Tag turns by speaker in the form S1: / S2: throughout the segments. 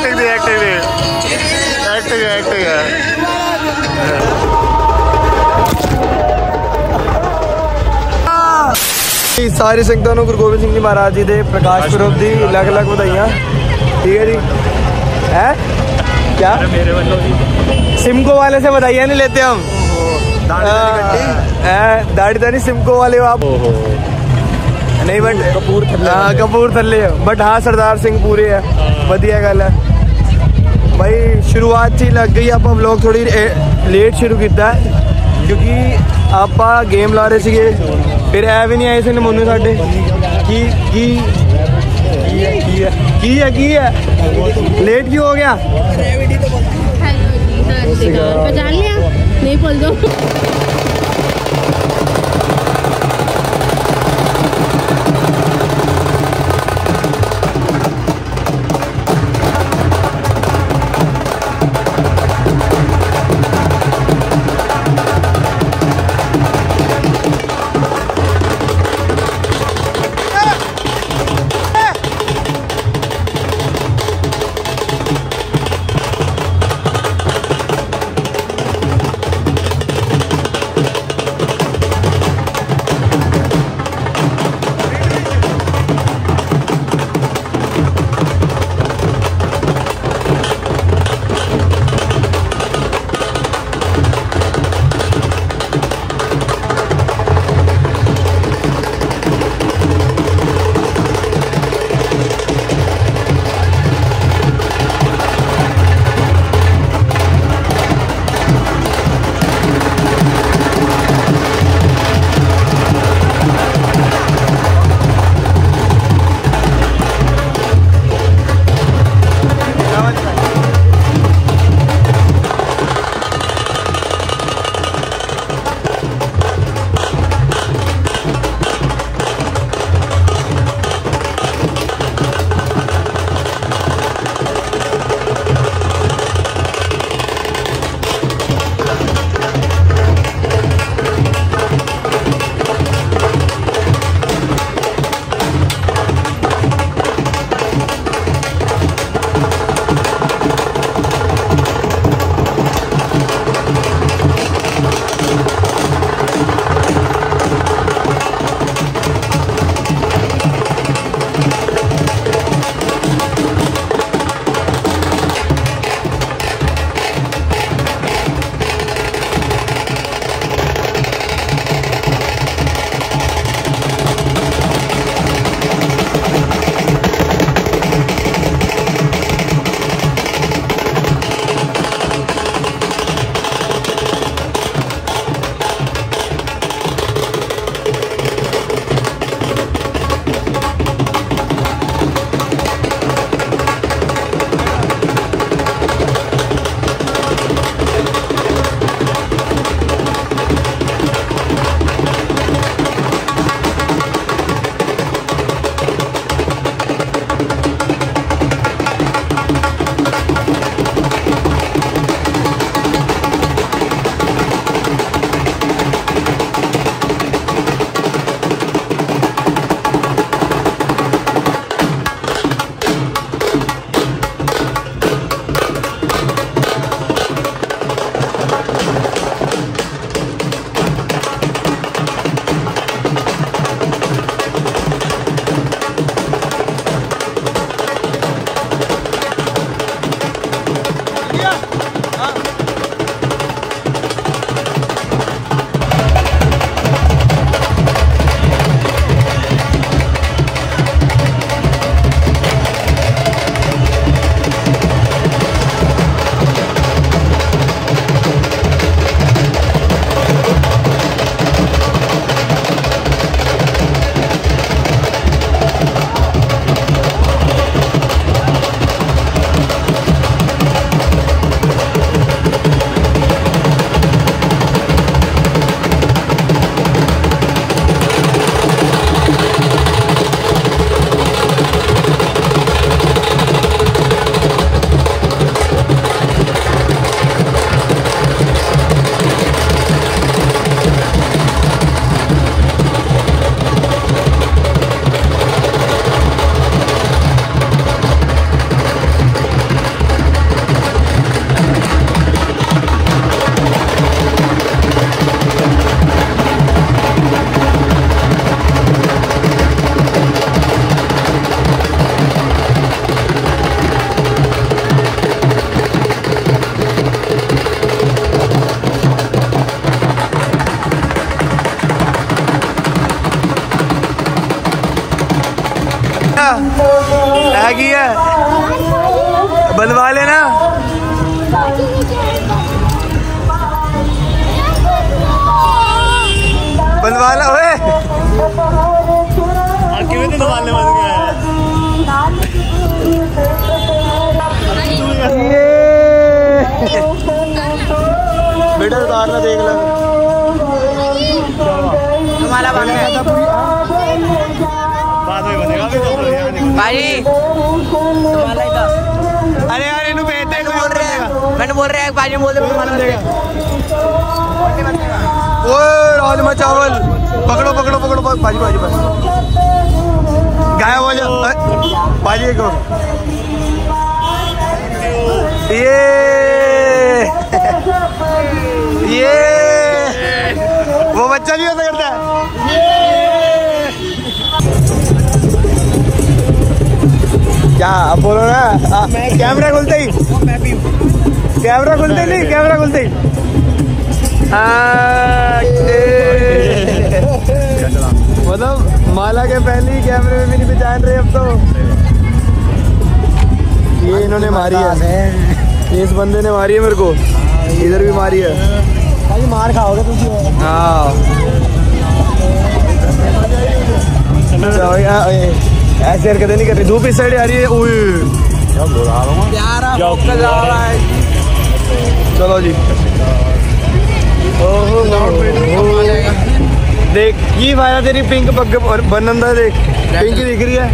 S1: Acting दी acting है। सारी संगतां नूं गुरु गोबिंद सिंह जी महाराज जी दे प्रकाश पुरब दी अलग अलग बधाइयां। ठीक है जी। है क्या मेरे वालों सिमको वाले से बधाइयां नहीं लेते हम। दाढ़ी दाढ़ी सिमको वाले हो आप नहीं बट कपूरथले बट हाँ सरदार सिंह पूरे है। वधिया गल है भाई। शुरुआत ही लग गई। आप व्लॉग थोड़ी लेट शुरू किया क्योंकि आप गेम ला रहे थे फिर ऐ भी नहीं आए थे नमूने साडे की है लेट क्यों हो गया।
S2: पहचान लिया नहीं बोल दो।
S1: बनवाना है की है, बनवा लेना। बनवा ला ओए। बेटा उतारना देख लो तुम्हारा भाई। अरे यार इन्हें भेजते हैं, बोल रहे हैं, मैंने बोल रहा है भाई बोल रहे राजमा चावल पकड़ो पकड़ो पकड़ो भाजी भाजी बस गायब हो जाओ भाजी को। ये वो बच्चा नहीं होता करता है। क्या अब बोलो ना, कैमरा खुलते ही, कैमरा खुलते नहीं, कैमरा खुलते ही मतलब माला के पहले ही कैमरे में भी नहीं पहचान रहे अब तो। ये इन्होंने मारी है, इस बंदे ने मारी है मेरे को, इधर भी मारी है भाई, मार खाओगे तुम। हाँ ऐसे हरकतें नहीं कर रही, धूप इस साइड आ रही है। चलो जी देख ये फायदा तेरी पिंक बनंदा देख, पिंक दिख रही है,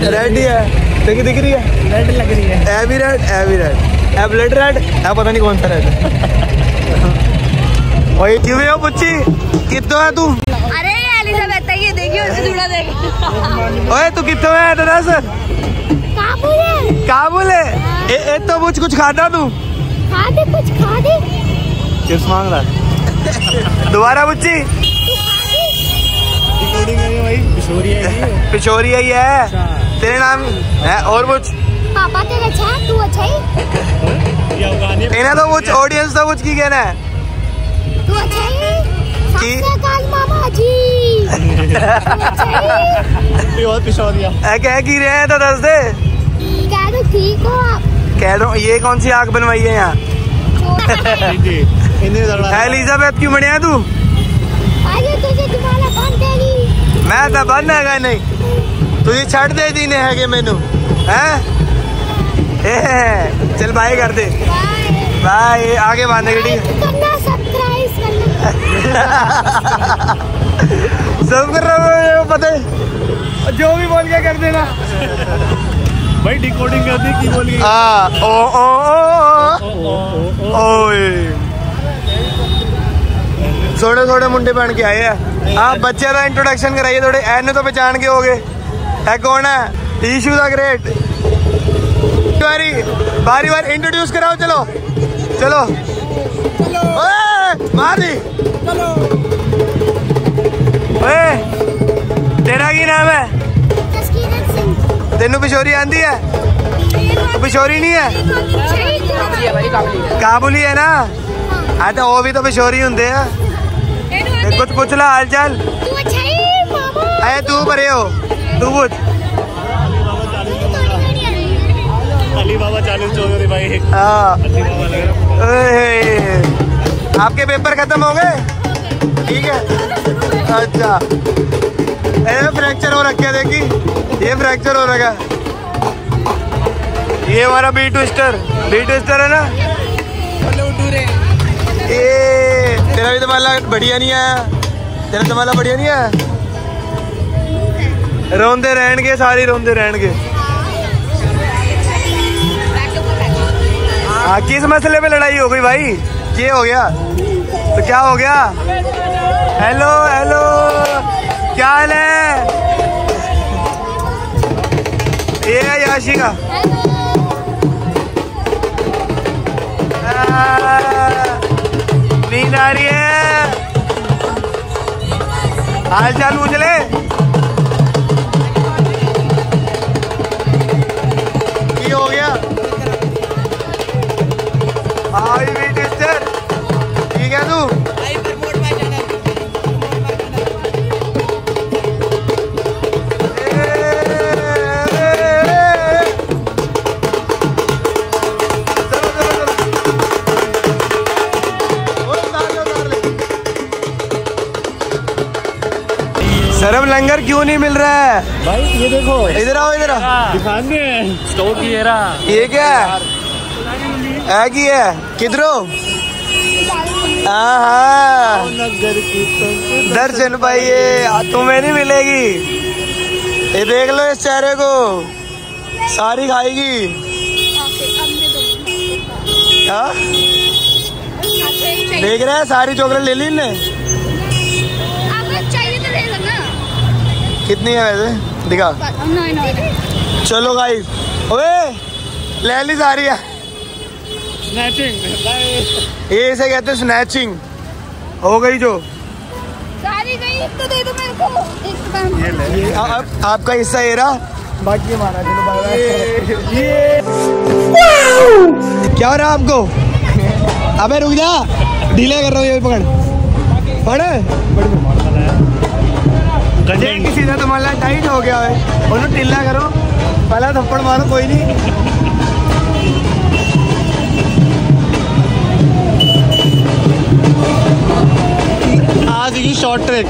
S1: रेड ही है, पिंक दिख रही है, रेड लग रही है, ए भी रेड, ए भी रेड, ए ब्लड रेड, ए पता नहीं कौन सा रेड है। वही क्यों हो पुच्ची, कितो है तू?
S2: अरे एलिजाबेथ ये देखिए उससे जुड़ा देख।
S1: ओए तू कितो है दादा सर?
S2: काबुल है,
S1: काबुल है। ए तो कुछ खाता तू?
S2: खा दे कुछ खा दे।
S1: किस मांग रहा दोबारा बुच्ची? पिशोरी ही है, तेरे नाम है और कुछ?
S2: पापा तेरा अच्छा है, तू अच्छा ही।
S1: इन्हें तो कुछ ऑडियंस तो कुछ की कहना है,
S2: तू अच्छा ही
S1: की
S2: मामा जी।
S1: कह की रहे हैं तो दस दे,
S2: कह दो ठीक हो आप।
S1: कह दो ये कौन सी आग बनवाई है यहाँ? एलिजाबेथ क्यों बढ़िया तू?
S2: तुझे तुम्हारा बंद देगी।
S1: मैं तो बंद है नहीं, तुझे छड़ दे दी ने है मेनू है। चल बाय कर दे, बाय आगे बांधे गड़ी सब कर रहा पता है, जो भी बोल के कर देना
S3: भाई, डिकोडिंग कर दी की बोली।
S1: थोड़े थोड़े मुंडे पहन के आए हैं। हाँ बच्चे का इंट्रोडक्शन कराइए थोड़े, एने तो पहचान के हो गए है कौन है? ईशू द ग्रेट। बारी बार इंट्रोड्यूस कराओ, चलो चलो मारी। तेरा की नाम है? तेनू पिशोरी आंदी है? पिशोरी नहीं है, काबुली है ना? हाँ तो वो भी तो पिशोरी होंगे। कुछ पूछ ला हाल चाल। अरे तू परे हो, तू पूछ।
S3: अली बाबा 40 चौधरी भाई।
S1: हाँ आपके पेपर खत्म हो गए? ठीक है अच्छा। फ्रैक्चर हो रखा है, देखी ये फ्रैक्चर हो रखा है। ये हमारा बी ट्विस्टर है ना? ये तेरा भी तमाला बढ़िया नहीं है, तेरा तमाला बढ़िया नहीं है। रोंदे रहनगे, सारी रोंदे रहनगे। हाँ किस मसले पे लड़ाई हो गई भाई? ये हो गया तो क्या हो गया? हेलो हेलो क्या हाल है? ये है याशिका। नींद आ रही है? हाल चाल पूछ ले। ये हो गया आई भी टीचर, ठीक है तू? गरम लंगर क्यों नहीं मिल रहा है
S3: भाई? ये देखो,
S1: इधर आओ इधर आओ।
S3: दिखाने स्टोव की एरा।
S1: ये क्या है की है किधरो? हाँ
S3: नगर की
S1: दर्शन भाई ये तुम्हें नहीं मिलेगी। ये देख लो इस चेहरे को, सारी खाएगी। हाँ देख रहे हैं सारी चॉकलेट ले ली इनने।
S2: चाहिए तो ले लो ना।
S1: कितनी है वैसे दिखा। चलो गाइस, ओए ले ली सारी है।
S3: स्नैचिंग,
S1: ये इसे कहते हैं स्नैचिंग। हो गई जो
S2: सारी गई। एक तो दे दो मेरे को, एक
S3: ये ले।
S1: आपका हिस्सा ये रहा, बाकी हमारा। चलो
S3: ये
S1: क्या हो रहा है आपको? अबे रुक जा, ढीला कर रहा हूँ। ये पकड़ गजे किसी से तुम्हारा टाइट हो गया है। उन्होंने ढीला करो, पहला थप्पड़ मारो, कोई नहीं।
S3: आज की शॉर्ट ट्रैक।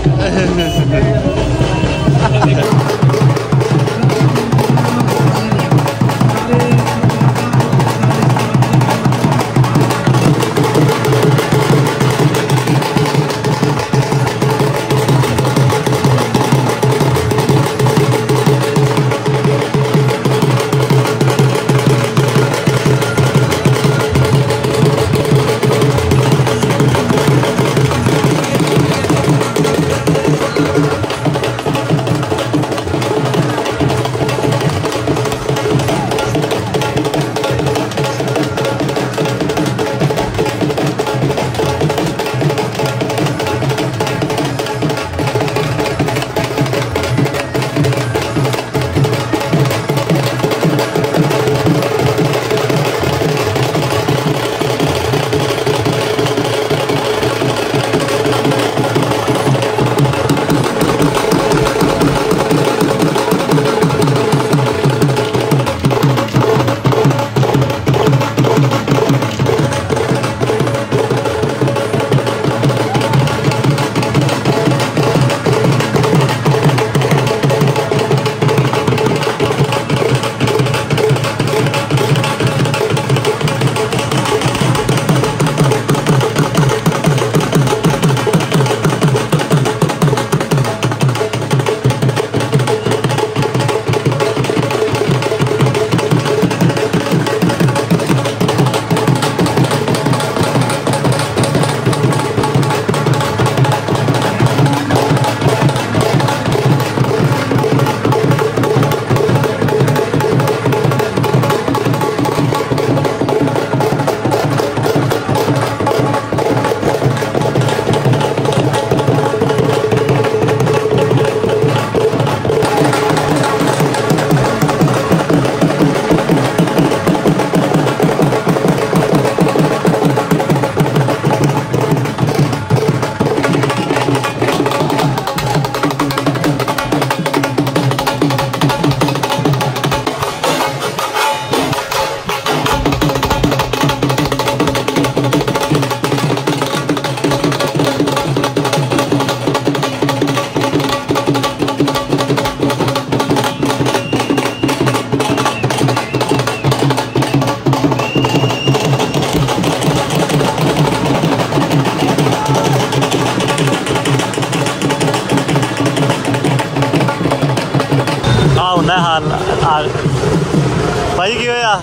S3: भाई की होया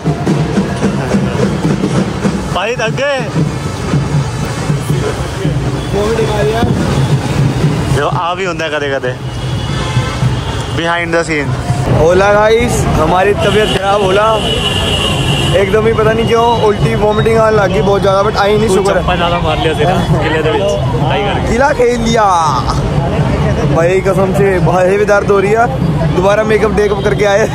S3: भाई थक गए जो आ भी होता है कदे कदे बिहाइंड द सीन।
S1: ओला गाइस हमारी तबीयत खराब होला एकदम ही पता नहीं क्यों उल्टी वोमिटिंग आने लगी बहुत ज्यादा बट आई नहीं शुक्र है
S3: ज्यादा मार लिया
S1: किला खेल लिया भाई कसम से भाई भी दर्द हो रही है दोबारा मेकअप डेकअप करके आए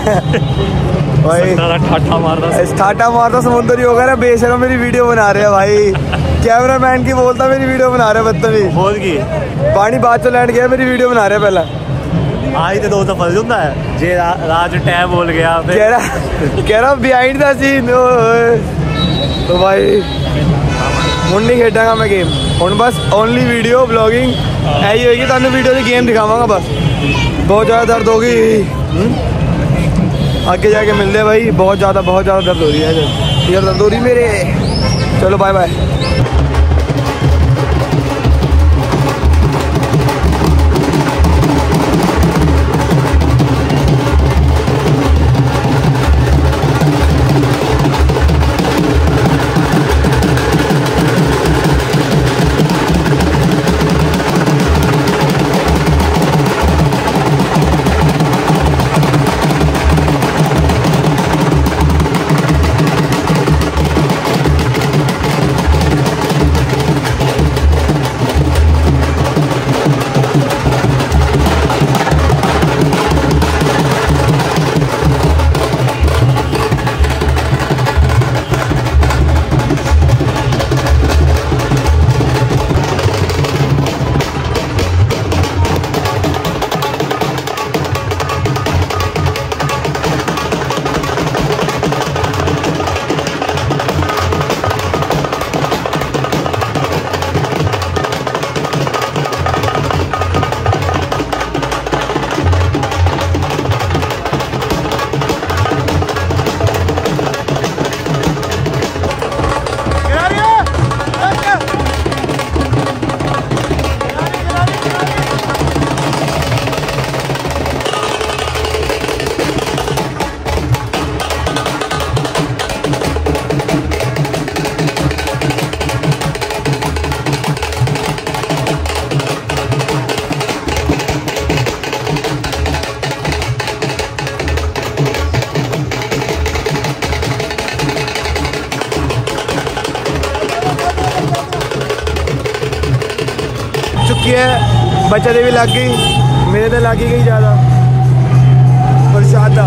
S1: भाई ठाटा मारता समुद्र ही होगा ना बेशरम मेरी वीडियो बना रहे हैं भाई कैमरा मैन की बोलता मेरी वीडियो बना रहे हैं बदतमीज
S3: बोल की
S1: पानी बाद चो लैंड गया मेरी वीडियो बना रहे हैं पहला
S3: आज तो दोस्त फल जुंदा है जे राज टैब बोल गया
S1: कह रहा बिहाइंड द सीन तो भाई ਹੁਣ नहीं खेडांगा मैं गेम ਹੁਣ बस ओनली वीडियो ब्लॉगिंग ऐ ही होगी तुहानू वीडियो दी गेम दिखावांगा बस बहुत ज़्यादा दर्द होगी। आगे जाके मिलते हैं भाई। बहुत ज़्यादा दर्द हो रही है यार, दर्द हो रही मेरे। चलो बाय बाय। है बच्चा भी लग गई, मेरे तो लग ही गई ज़्यादा प्रसादा।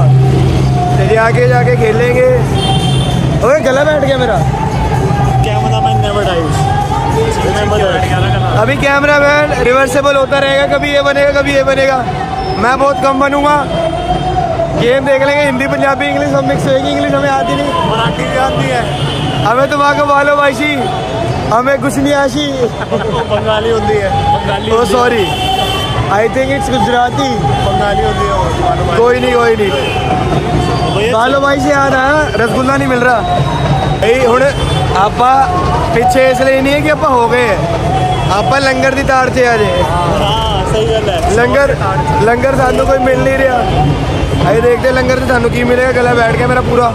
S1: तेरे आगे जाके खेलेंगे। ओए गला बैठ गया मेरा। अभी कैमरा मैन रिवर्सेबल होता रहेगा, कभी ये बनेगा कभी ये बनेगा। मैं बहुत कम बनूंगा। गेम देख लेंगे, हिंदी पंजाबी इंग्लिश सब मिक्स होगी। इंग्लिश हमें आती नहीं, मराठी भी आती है हमें। तुम्हारा वालो भाई हमें कुछ नहीं आशी। बंगाली होती है। Oh sorry, I think it's Gujarati. Bengali होती है। कोई नहीं वालो भाई से याद आया, रसगुल्ला नहीं मिल रहा भाई। हुण आपा पिछे इसलिए नहीं है कि आप हो गए, आप लंगर की ताड़ से आ जाए। सही गल है। लंगर सानू कोई मिल नहीं रहा। अरे देखते लंगर से सानू की मिलेगा। गला बैठ गया मेरा पूरा।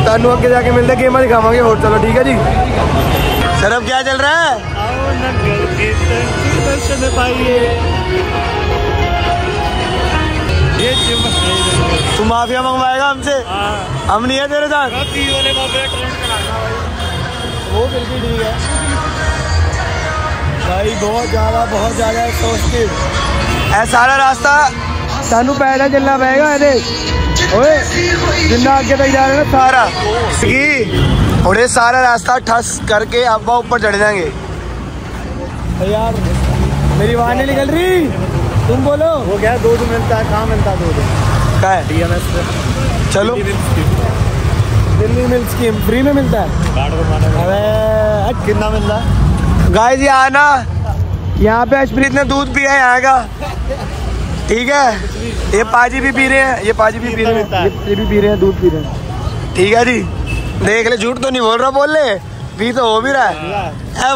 S1: सानू अगे जाके मिलते गेम दिखावांगे और। चलो ठीक है जी। सर अब क्या चल रहा है? तू माफिया मंगवाएगा हमसे? हम नहीं है तेरे साथ। वो बिल्कुल ठीक है भाई। बहुत ज़्यादा सोच के सारा रास्ता सानू पैदल चलना पड़ेगा। ओए जितना आगे तक जा रहे हैं ना सारा और ये सारा रास्ता ठस करके अब ऊपर चढ़ जाएंगे। यार मेरी आवाज़ नहीं निकल रही, तुम बोलो। वो क्या दूध मिलता है? कहाँ मिलता है दूध? क्या है? DMS पे। चलो दिल्ली मिल्क स्कीम फ्री में मिलता है। अरे कितना मिलता है? गाइस ये आना, यहाँ पे अशप्रीत ने दूध पिया है यहाँ का, ठीक है। ये पाजी भी पी रहे हैं, ये पाजी भी पी रहे हैं, ये भी पी रहे हैं, दूध पी रहे हैं, ठीक है जी। देख ले, झूठ तो नहीं बोल रहा, बोल ले, पी तो हो भी रहा है।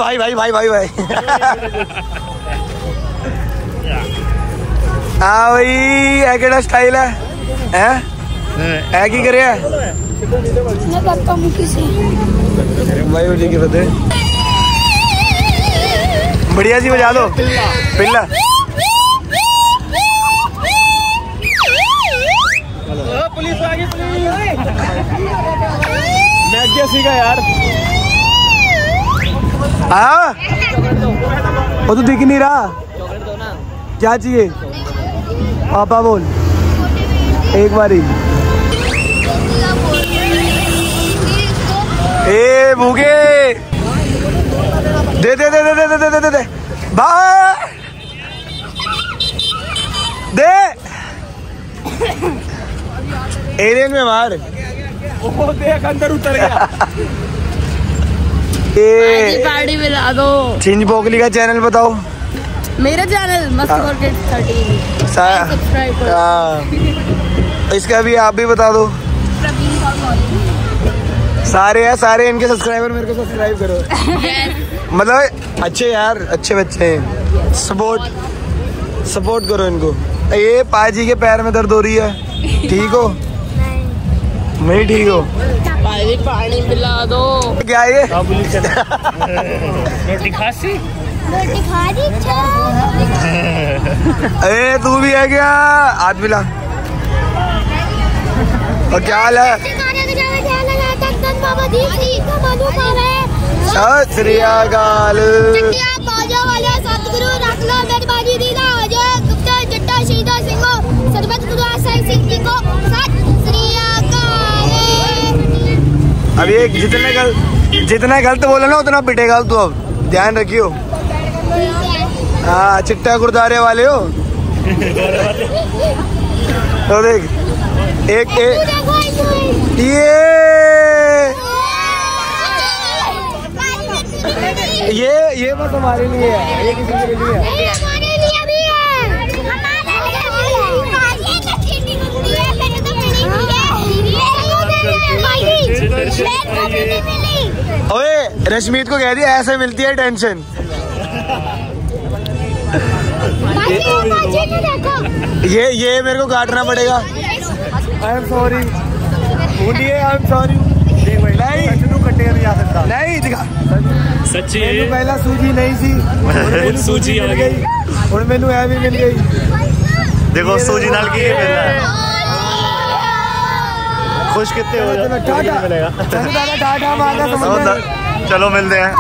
S1: भाई भाई भाई भाई भाई हाँ भाई, है केड़ा स्टाइल है की करे भाई जी की फतेह। बढ़िया सी बजा दो पिल्ला। पुलिस आ गई, मैं क्या सीखा यार। हाँ वो तो दिख नहीं रहा। क्या चाहिए? पापा बोल एक बारी। ए भूखे दे दे दे दे दे दे दे दे दे बाहर दे। एरियन में मार। ओ देख अंदर उतर गया।
S2: पार्टी मिला दो।
S1: छिंज पोकली का चैनल बताओ।
S4: मेरा चैनल मस्त मार्केट 13 सब्सक्राइब करो।
S1: इसका भी आप भी बता दो। सारे हैं, सारे इनके सब्सक्राइबर मेरे को सब्सक्राइब करो। मतलब अच्छे यार, अच्छे बच्चे हैं। सपोर्ट करो इनको। ये पाजी के पैर में दर्द हो रही है, ठीक हो? नहीं ठीक हो?
S4: पानी पिला दो।
S1: क्या ये?
S4: रोटी खासी।
S1: अरे तू भी है क्या? हाथ मिला। और क्या हाल है? सत श्री अकाल।
S2: सतगुरु रखला मेहरबानी दीदा अजय गुप्ता जट्टा शहीदा सिंह सरबत गुरु आसन सिंह जी को सत श्री अकाल।
S1: अब ये जितना गलत बोला ना उतना पिटेगा तू। अब ध्यान रखियो। हाँ, चिट्टा गुरुद्वारे वाले हो। तो देख एक ये बस हमारे लिए है, ये किसी के लिए है।
S2: हमारे लिए भी है।
S1: ओए रश्मीत को कह दिया ऐसे मिलती है टेंशन। ये मेरे को काटना पड़ेगा। I am sorry. बोलिए आई एम सॉरी। नहीं दिखा
S3: सच्ची
S1: मैनू पहला सूजी नहीं सी, सूजी मिल गई और मैनू ऐ भी मिल गई।
S3: देखो सूजी नाल की मिल रहा है। खुश कितने हो जाओ। चलो मिलते हैं।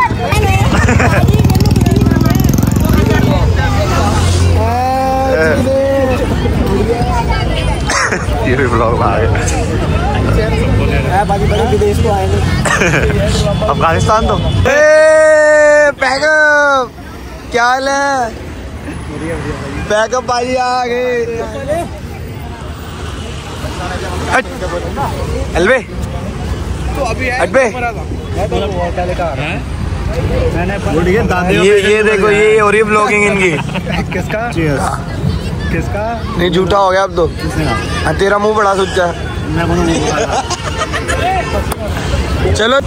S3: ये भी ब्लॉग आ गए।
S1: विदेश को आएंगे।
S3: अफगानिस्तान तो
S1: पैकअप। क्या हाल है? पैकअप भाई आ गए। अलवे ये देखो ये हो रही है ब्लॉगिंग इनकी। किसका नहीं झूठा हो गया अब तो। तेरा मुंह बड़ा सुच्चा है। चलो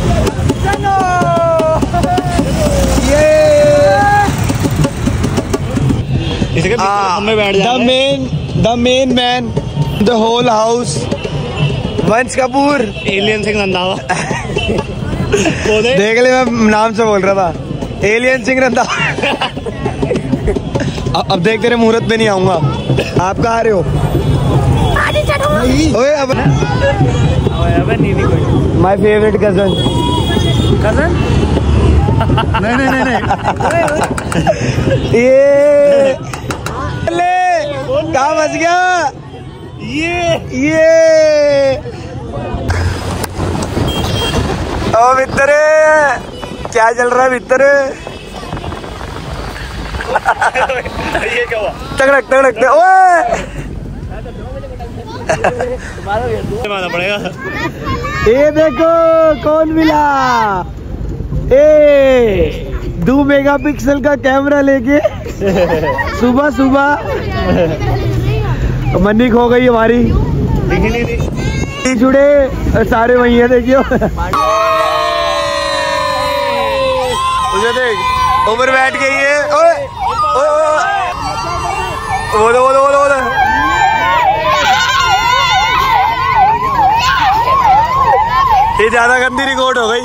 S1: the main man the whole house Vansh Kapoor
S3: alien Singh Randhawa.
S1: देख ले मैं नाम से बोल रहा था एलियन सिंह रंधावा। अब देख तेरे मुहूर्त पे नहीं आऊंगा। आप कहाँ आ रहे हो? ओए अब माय फेवरेट कजन। नहीं ये कहाँ फंस गया? ये ओ मित्र क्या चल रहा है मित्र?
S3: ये क्या हुआ?
S1: तगड़क ओए
S3: मारना पड़ेगा।
S1: ये देखो कौन मिला। 2 मेगापिक्सल का कैमरा लेके सुबह मन्नी खो गई हमारी। जुड़े सारे वही है देखियो। मुझे देख ऊपर बैठ गई है। बोलो ये ज्यादा गंदी रिकॉर्ड हो गई।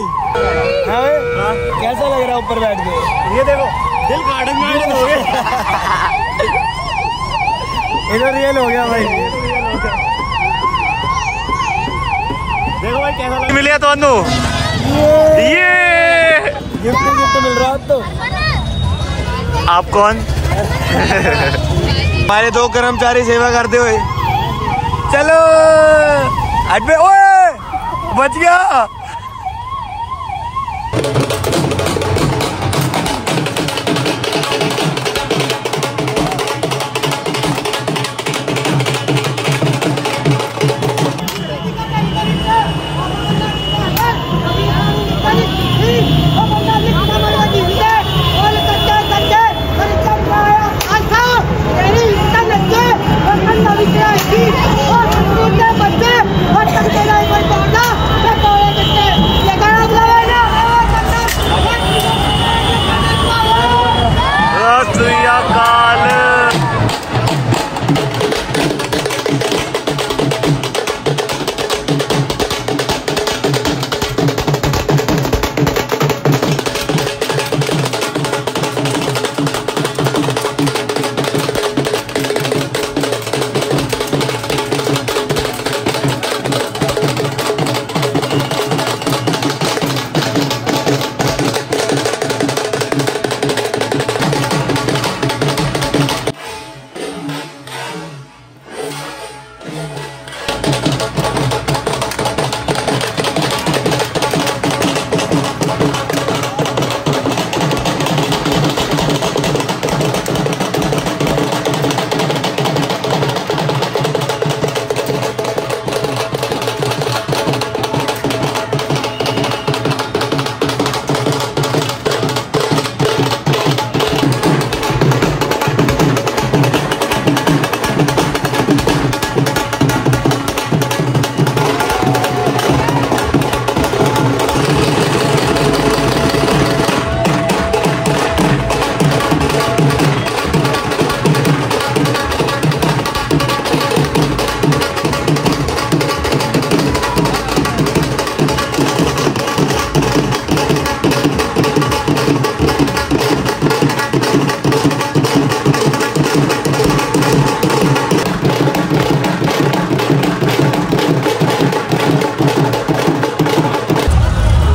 S1: कैसा लग रहा है ऊपर बैठ के?
S3: ये देखो दिल गार्डन में हो गया।
S1: इधर रियल हो गया भाई।
S3: देखो भाई कैसा लग मिलिया तो अनु। ये
S1: गिफ्ट मिल रहा है। तो
S3: आप कौन?
S1: हमारे 2 कर्मचारी सेवा करते हुए। चलो हट पे। ओए बच गया।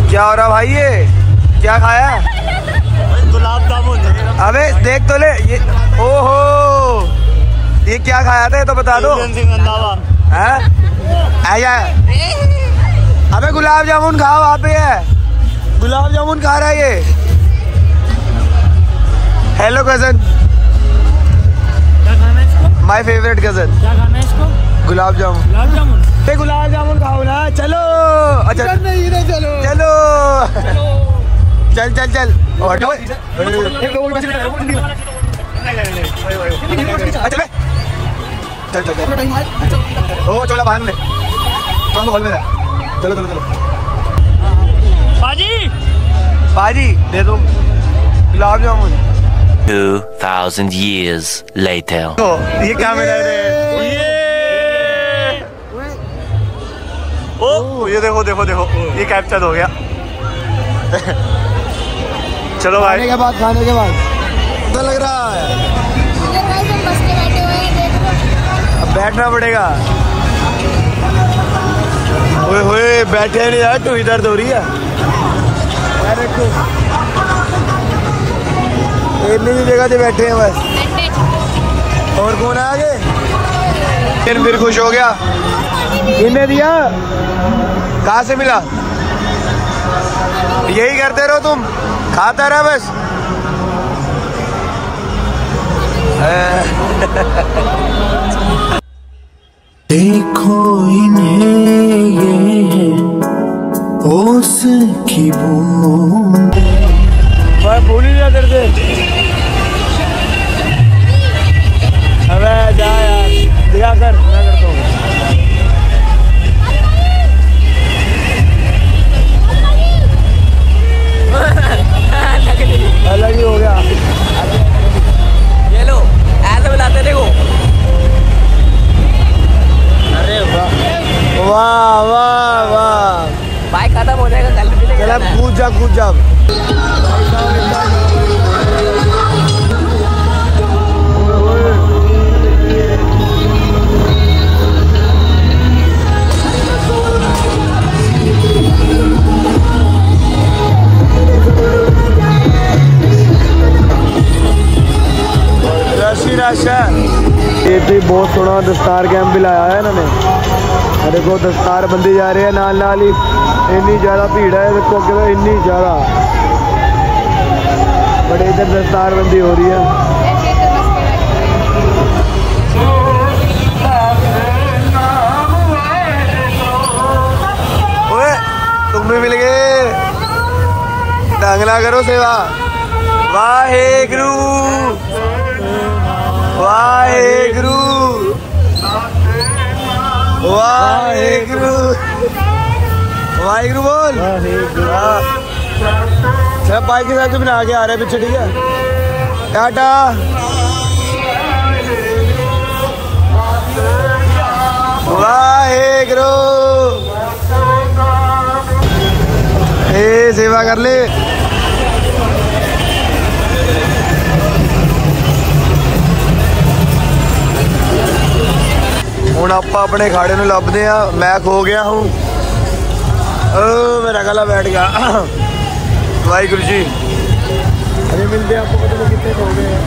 S1: क्या हो रहा भाई? ये क्या खाया?
S3: गुलाब जामुन।
S1: अबे देख तो ले ये। ओहो, ये क्या खाया था ये तो बता दो। हैं? अबे गुलाब जामुन खा, वहाँ पे है गुलाब जामुन खा रहा है ये। हेलो कजन,
S5: क्या खाना है इसको?
S1: My favourite cousin.
S5: क्या खाना है इसको?
S1: गुलाब जामुन।
S5: गुलाब जामुन।
S1: गुलाब जामुन खाओ ना, चलो। अच्छा नहीं चलो चलो चल चल चल। चल चल ओ चलो बाहर में चलो चलो चलो।
S5: बाजी
S1: बाजी दे दो गुलाब जामुन।
S6: 2000 years later.
S3: ये क्या मिला रे? ओ ये देखो देखो देखो, ये कैप्चर हो गया। चलो भाई,
S1: खाने के बाद तो लग रहा है
S2: हम बस के बैठे हुए हैं, देख लो।
S1: अब बैठना पड़ेगा। ओए होए बैठे नहीं यार, तू इधर हो रही है। इतनी सी जगह से बैठे हैं बस। और कौन है आगे? फिर खुश हो गया। इन्हें दिया? कहाँ से मिला? यही करते रहो तुम, खाता रहा बस।
S7: देखो इन्हें ये है ओस की बूंद।
S1: भूल ही जा तेरे से। अबे जा यार, दिया कर, मैं करता हूँ। अलग ही हो गया।
S4: ये लो ऐसे बुलाते देखो। अरे
S1: वाह वाह वाह,
S4: बाइक खत्म हो जाएगा कल भी।
S1: चल अब कूद जा कूद जा। ये भी बहुत सोना दस्तार कैंप भी लाया है इन्होंने। देखो दस्तार बंदी जा रही है नाल नाल ही। इन्नी ज़्यादा भीड़ है, देखो कि इन्नी ज़्यादा, बट इधर दस्तार बंदी हो रही है। ओए तुम भी मिल गए, ढंग ना करो सेवा। वाहेगुरु वाहेगुरु वाहेगुरु वाहेगुरु बोल। सब बाइक के साथ तुम आगे आ रहे हैं पीछे, ठीक है? टाटा। वाहेगुरु सेवा कर ले। ਹੁਣ ਆਪਾਂ ਆਪਣੇ ਖਾੜੇ ਨੂੰ ਲੱਭਦੇ ਆ। ਮੈਂ ਖੋ ਗਿਆ ਹੂੰ। मेरा गला बैठ गया। वाहिगुरु जी, अरे मिलते हैं आपको, पता नहीं कितने खो गए हैं।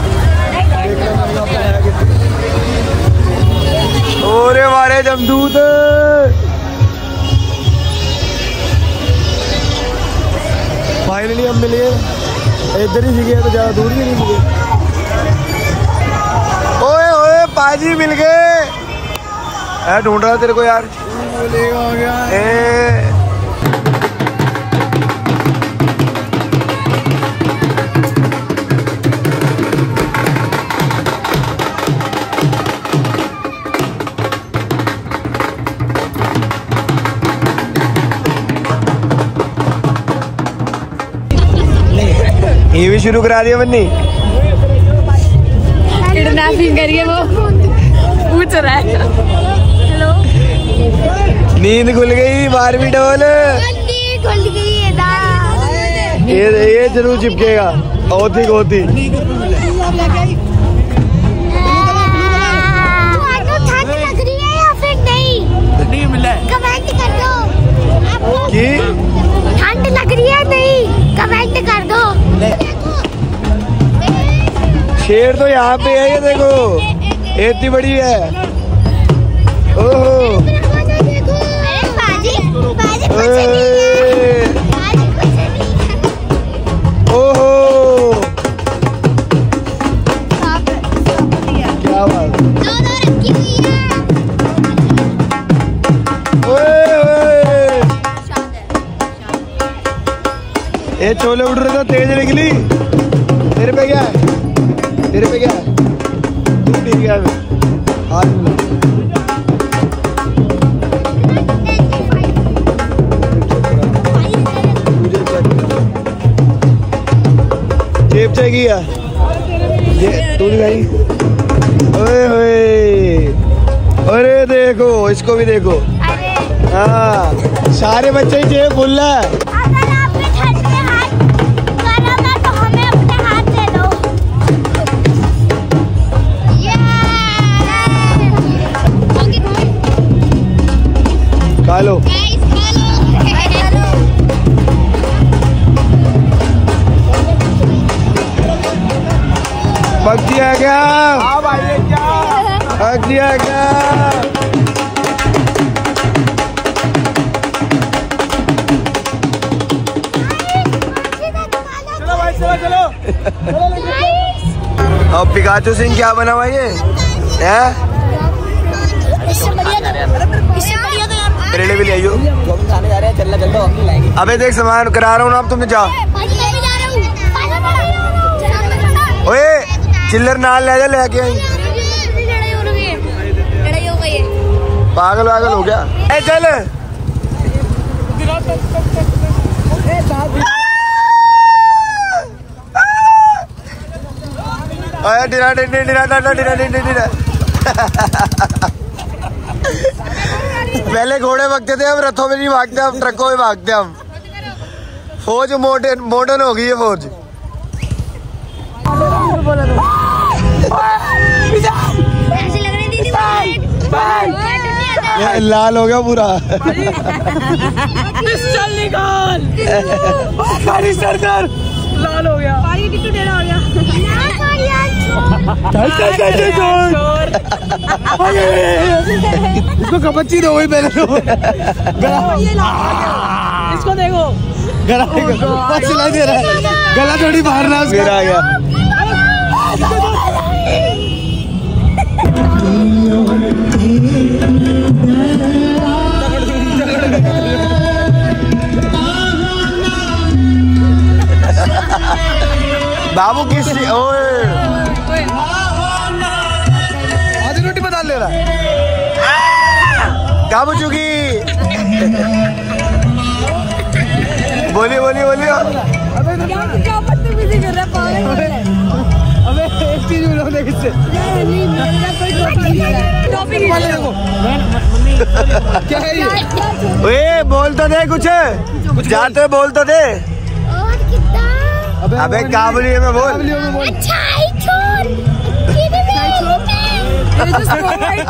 S1: ओरे मारे जमदूत। फाइनली हम मिल गए, इधर ही सीखे तो ज्यादा दूर भी नहीं मिले। ओए ओए पाजी मिल गए, ढूंढ रहा तेरे को यार। ये भी शुरू करा दिया बन्नी।
S2: किडनैपिंग करिए वो पूछ रहा है। हेलो
S1: नींद खुल गई, बारहवीं डबल
S2: खुल गई है ना।
S1: ये जरूर चिपकेगा। होती होती
S2: ठंड लग रही है या फिर नहीं मिला, कमेंट कर दो
S1: कि
S2: ठंड लग रही है नहीं, कमेंट कर दो।
S1: शेर तो यहाँ पे है, ये देखो इतनी बड़ी है। ओहो ओहो क्या बात। ये चोले उड़ रहे थे, तेज निकली। तेरे पे क्या है, तेरे पे क्या है, तू ठीक है हाथ में। जेब चाहिए ये तू नहीं भाई। ओए ओए, अरे देखो इसको भी देखो। हाँ सारे बच्चे ही जेब भूल रहा है। खा लो। पक दिया क्या? हाँ भाई क्या पक दिया क्या? चलो भाई चलो। अब पिकाचू सिंह क्या बना हुआ ये है? करेले भी ले आइयो।
S4: खाने जा रहे हैं, चल चल हम लाएंगे।
S1: अबे देख सामान करा रहा हूँ ना, अब तुम जाओ। ओए चिल्लर नाल ले जा, लेके आई। पागल वागल हो गया। ए चल पहले घोड़े भागते थे, अब रथों में नहीं भागते, अब ट्रकों में भागते हम। फौज मॉडर्न हो गई है फौज। लाल हो गया पूरा।
S4: चल निकाल लाल हो गया,
S1: इसको कपच्ची दो वही पहले।
S4: इसको देखो
S1: गला सिलाई दे रहा है, गला थोड़ी मारना उसका। आ गया बाबू किस ओए आधी रोटी बता ले रहा बाबू चुकी। बोलिए बोलिए बोलिए।
S2: क्या बदतमीजी कर रहा है पागल है।
S1: अबे एक चीज बोलो देख इससे।
S2: नहीं मेरा कोई टॉपिक ही
S1: देखो क्या है ये? ओए बोल तो दे कुछ जाते बोल तो दे।
S2: और कितना?
S1: अबे काबुली में बोल।
S2: अच्छा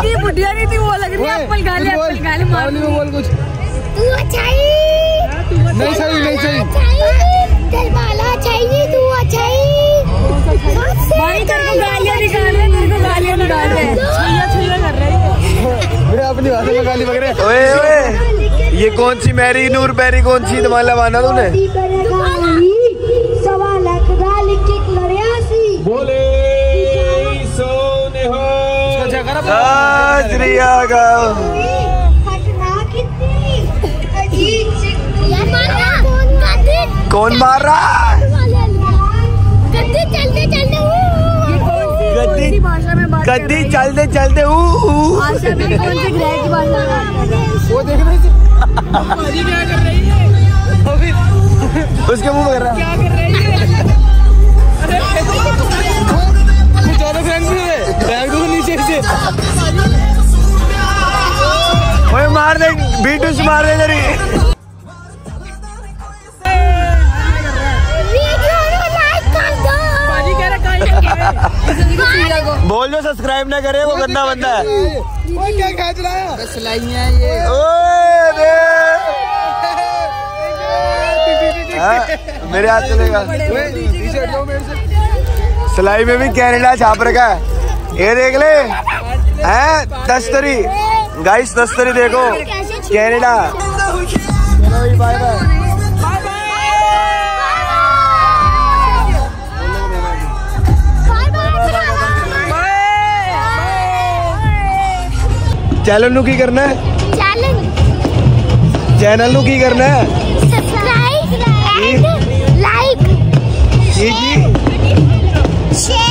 S4: थी बुढ़िया नहीं थी, वो लग रही है एप्पल गाली मार
S1: में बोल कुछ।
S2: तू अच्छाई
S1: नहीं सही नहीं सही।
S2: दलवाला चाहिए तू अच्छाई।
S4: भाई तेरे को गालियां निकाल रहे हैं, तेरे को गालियां निकाल रहे हैं, छैया कर रहे हैं।
S1: मैं अपनी भाषा में गाली बक रहे। ओए ओए ये कौन सी मैरी नूर बैरी कौन सी दमाला बांधा तूने?
S5: बोले सोने हो
S1: कौन मार रहा?
S2: गद्दी चलते चलते भाषा में बात
S1: गद्दी चलते चलते
S2: भाषा में कौन से ग्रह की भाषा में?
S1: वो देखना
S4: भाजी क्या कर रही है?
S1: उसके मुंह में कर रहा है।
S4: क्या कर रही है?
S1: ज्यादा फेंक दो नीचे से। ओए मार दे बीटू से मार दे तेरी। बोल जो सब्सक्राइब ना करे वो गंदा बंदा है। क्या खींच रहा है?
S4: सिलाइयाँ ये
S1: मेरे हाथ चलेगा। सिलाई में भी कनाडा छाप रखा है। ये देख ले हैं तस्तरी गाइस, तस्तरी देखो कनाडा। चलो बाय बाय। चैनल नू की करना है? चैनल नू की करना है?
S2: Subscribe and like
S1: share